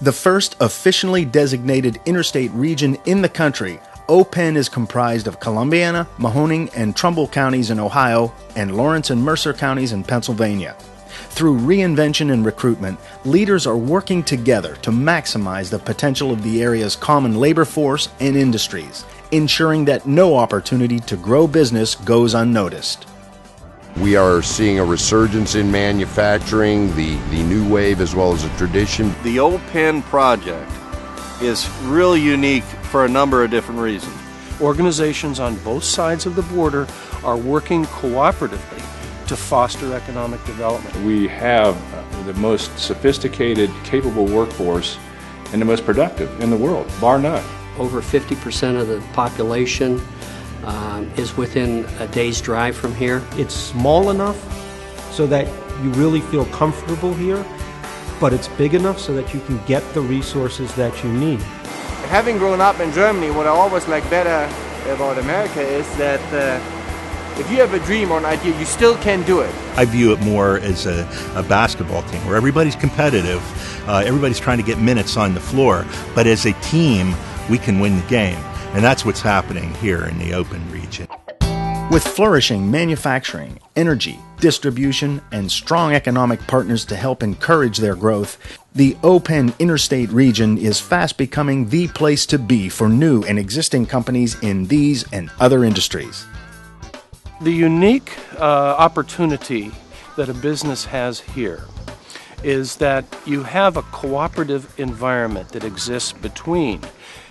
The first officially designated interstate region in the country, OhPenn is comprised of Columbiana, Mahoning, and Trumbull counties in Ohio, and Lawrence and Mercer counties in Pennsylvania. Through reinvention and recruitment, leaders are working together to maximize the potential of the area's common labor force and industries, ensuring that no opportunity to grow business goes unnoticed. We are seeing a resurgence in manufacturing, the new wave as well as the tradition. The OhPenn project is really unique for a number of different reasons. Organizations on both sides of the border are working cooperatively to foster economic development. We have the most sophisticated, capable workforce and the most productive in the world, bar none. Over 50% of the population is within a day's drive from here. It's small enough so that you really feel comfortable here, but it's big enough so that you can get the resources that you need. Having grown up in Germany, what I always like better about America is that if you have a dream or an idea, you still can do it. I view it more as a basketball team where everybody's competitive, everybody's trying to get minutes on the floor, but as a team, we can win the game. And that's what's happening here in the OhPenn region. With flourishing manufacturing, energy, distribution, and strong economic partners to help encourage their growth, the OhPenn Interstate region is fast becoming the place to be for new and existing companies in these and other industries. The unique opportunity that a business has here is that you have a cooperative environment that exists between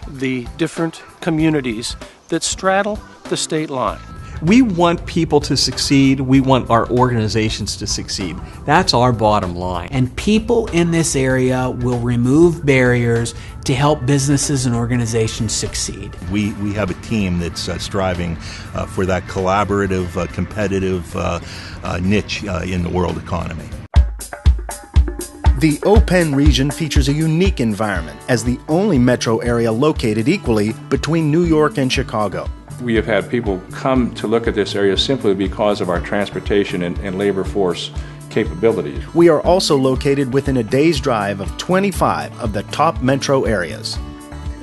the different communities that straddle the state line. We want people to succeed. We want our organizations to succeed. That's our bottom line. And people in this area will remove barriers to help businesses and organizations succeed. We have a team that's striving for that collaborative, competitive niche in the world economy. The OhPenn region features a unique environment as the only metro area located equally between New York and Chicago. We have had people come to look at this area simply because of our transportation and labor force capabilities. We are also located within a day's drive of 25 of the top metro areas.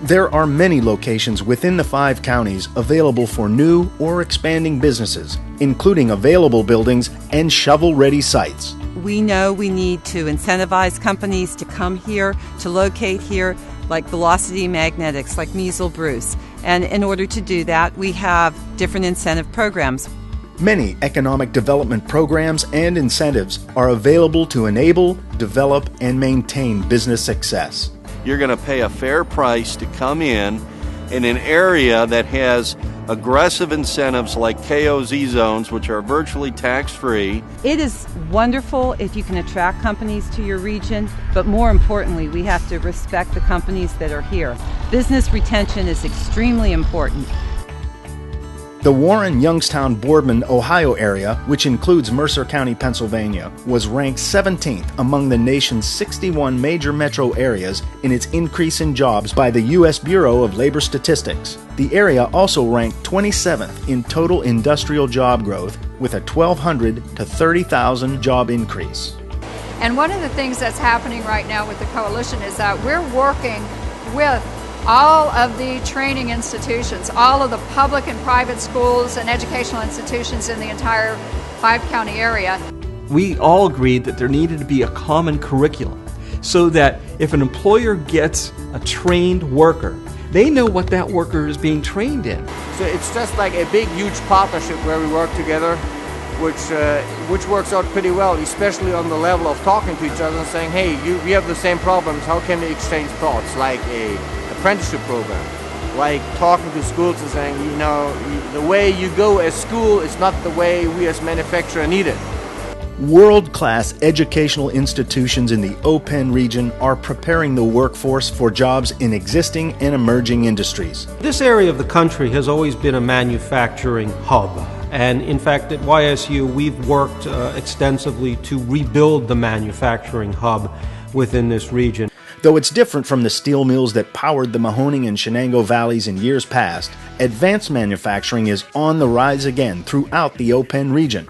There are many locations within the 5 counties available for new or expanding businesses, including available buildings and shovel-ready sites. We know we need to incentivize companies to come here, to locate here, like Velocity Magnetics, like Measle Bruce. And in order to do that, we have different incentive programs. Many economic development programs and incentives are available to enable, develop, and maintain business success. You're going to pay a fair price to come in an area that has aggressive incentives like KOZ zones, which are virtually tax-free. It is wonderful if you can attract companies to your region, but more importantly, we have to respect the companies that are here. Business retention is extremely important. The Warren-Youngstown-Boardman, Ohio area, which includes Mercer County, Pennsylvania, was ranked 17th among the nation's 61 major metro areas in its increase in jobs by the U.S. Bureau of Labor Statistics. The area also ranked 27th in total industrial job growth, with a 1,200 to 30,000 job increase. And one of the things that's happening right now with the coalition is that we're working with all of the training institutions, all of the public and private schools and educational institutions in the entire 5-county area. We all agreed that there needed to be a common curriculum so that if an employer gets a trained worker, they know what that worker is being trained in. So it's just like a big, huge partnership where we work together, which works out pretty well, especially on the level of talking to each other and saying, hey, we have the same problems, how can we exchange thoughts, like a apprenticeship program, like talking to schools and saying, you know, the way you go as school is not the way we as manufacturer need it. World-class educational institutions in the OhPenn region are preparing the workforce for jobs in existing and emerging industries. This area of the country has always been a manufacturing hub. And in fact, at YSU, we've worked extensively to rebuild the manufacturing hub within this region. Though it's different from the steel mills that powered the Mahoning and Shenango valleys in years past, advanced manufacturing is on the rise again throughout the OhPenn region.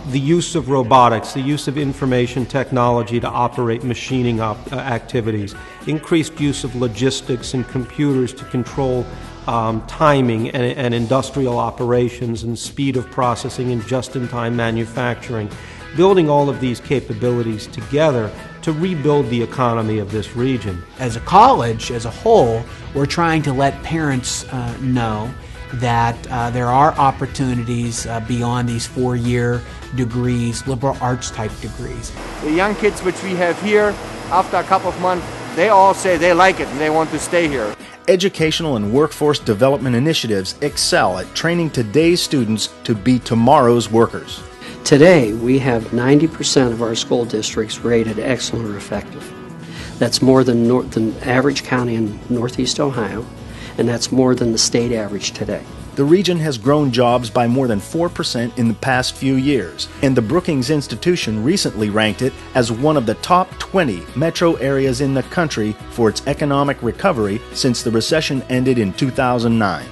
the use of robotics, the use of information technology to operate machining activities, increased use of logistics and computers to control timing and industrial operations and speed of processing and just-in-time manufacturing, building all of these capabilities together to rebuild the economy of this region. As a college, as a whole, we're trying to let parents know that there are opportunities beyond these 4-year degrees, liberal arts type degrees. The young kids which we have here, after a couple of months, they all say they like it and they want to stay here. Educational and workforce development initiatives excel at training today's students to be tomorrow's workers. Today, we have 90% of our school districts rated excellent or effective. That's more than the average county in Northeast Ohio, and that's more than the state average today. The region has grown jobs by more than 4% in the past few years, and the Brookings Institution recently ranked it as one of the top 20 metro areas in the country for its economic recovery since the recession ended in 2009.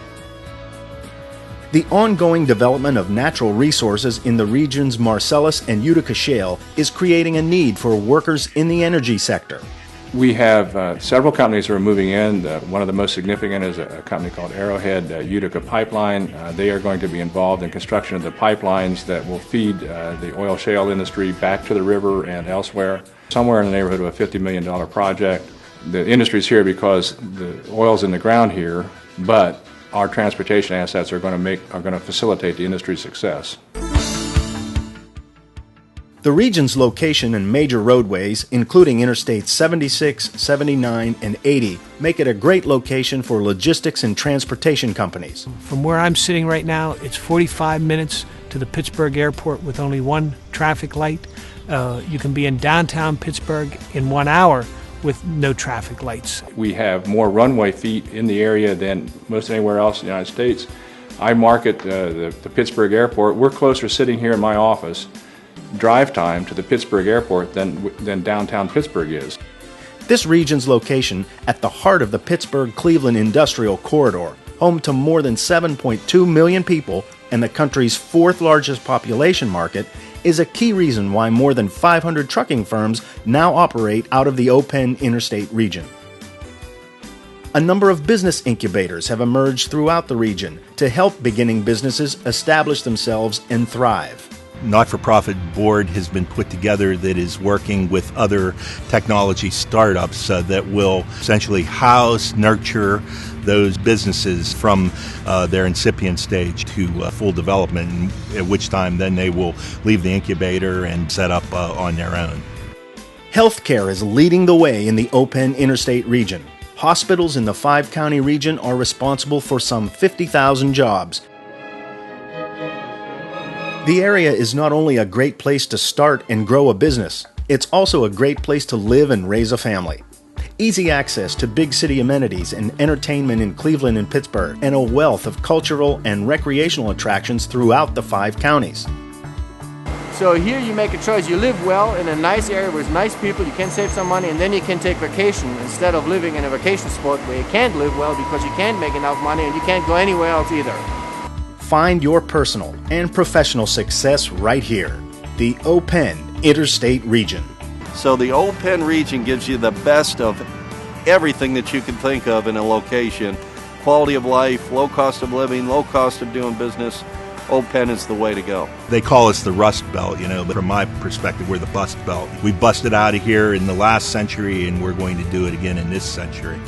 The ongoing development of natural resources in the region's Marcellus and Utica shale is creating a need for workers in the energy sector. We have several companies who are moving in. One of the most significant is a company called Arrowhead Utica Pipeline. They are going to be involved in construction of the pipelines that will feed the oil shale industry back to the river and elsewhere. Somewhere in the neighborhood of a $50 million project. The industry's here because the oil's in the ground here, but our transportation assets are going to facilitate the industry's success. The region's location and major roadways, including Interstate 76, 79, and 80, make it a great location for logistics and transportation companies. From where I'm sitting right now, it's 45 minutes to the Pittsburgh airport with only one traffic light. You can be in downtown Pittsburgh in 1 hour with no traffic lights. We have more runway feet in the area than most anywhere else in the United States. I market the Pittsburgh airport. We're closer sitting here in my office drive time to the Pittsburgh airport than downtown Pittsburgh is. This region's location at the heart of the Pittsburgh-Cleveland Industrial Corridor, home to more than 7.2 million people and the country's fourth largest population market, is a key reason why more than 500 trucking firms now operate out of the OhPenn Interstate region. A number of business incubators have emerged throughout the region to help beginning businesses establish themselves and thrive. Not-for-profit board has been put together that is working with other technology startups that will essentially house, nurture those businesses from their incipient stage to full development, at which time then they will leave the incubator and set up on their own. Healthcare is leading the way in the OhPenn Interstate region. Hospitals in the 5-county region are responsible for some 50,000 jobs. The area is not only a great place to start and grow a business, it's also a great place to live and raise a family. Easy access to big city amenities and entertainment in Cleveland and Pittsburgh, and a wealth of cultural and recreational attractions throughout the 5 counties. So here you make a choice. You live well in a nice area with nice people, you can save some money, and then you can take vacation instead of living in a vacation spot where you can't live well because you can't make enough money and you can't go anywhere else either. Find your personal and professional success right here, the OhPenn Interstate region. So the OhPenn region gives you the best of everything that you can think of in a location. Quality of life, low cost of living, low cost of doing business. OhPenn is the way to go. They call us the Rust Belt, but from my perspective, we're the Bust Belt. We busted out of here in the last century, and we're going to do it again in this century.